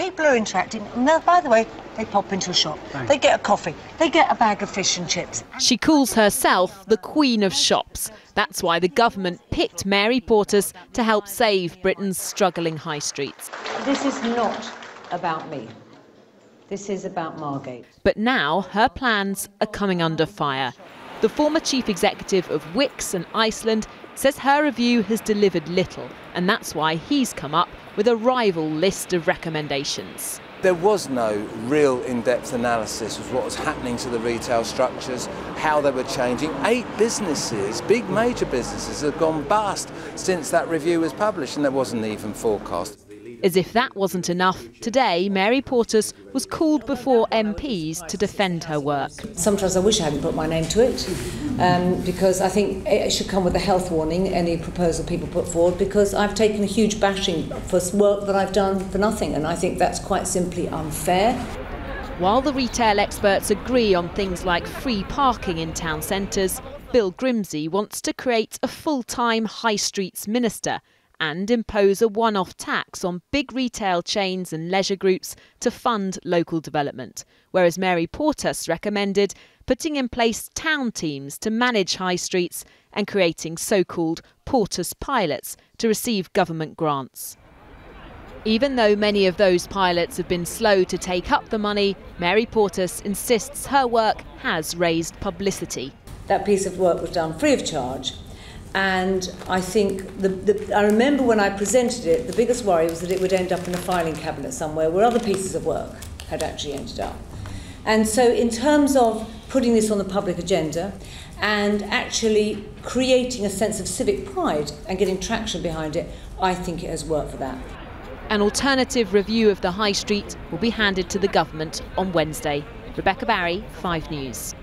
people are interacting, and by the way, they pop into a shop, they get a coffee, they get a bag of fish and chips. She calls herself the Queen of Shops. That's why the government picked Mary Portas to help save Britain's struggling high streets. This is not about me. This is about Margate. But now her plans are coming under fire. The former chief executive of Wix and Iceland says her review has delivered little, and that's why he's come up with a rival list of recommendations. There was no real in-depth analysis of what was happening to the retail structures, how they were changing. 8 businesses, big major businesses, have gone bust since that review was published, and there wasn't even forecast. As if that wasn't enough, today Mary Portas was called before MPs to defend her work. Sometimes I wish I hadn't put my name to it, because I think it should come with a health warning, any proposal people put forward, because I've taken a huge bashing for work that I've done for nothing, and I think that's quite simply unfair. While the retail experts agree on things like free parking in town centres, Bill Grimsey wants to create a full-time high streets minister and impose a one-off tax on big retail chains and leisure groups to fund local development, whereas Mary Portas recommended putting in place town teams to manage high streets and creating so-called Portas pilots to receive government grants. Even though many of those pilots have been slow to take up the money, Mary Portas insists her work has raised publicity. That piece of work was done free of charge. And I think, I remember when I presented it, the biggest worry was that it would end up in a filing cabinet somewhere where other pieces of work had actually ended up. And so in terms of putting this on the public agenda and actually creating a sense of civic pride and getting traction behind it, I think it has worked for that. An alternative review of the high street will be handed to the government on Wednesday. Rebecca Barry, 5 News.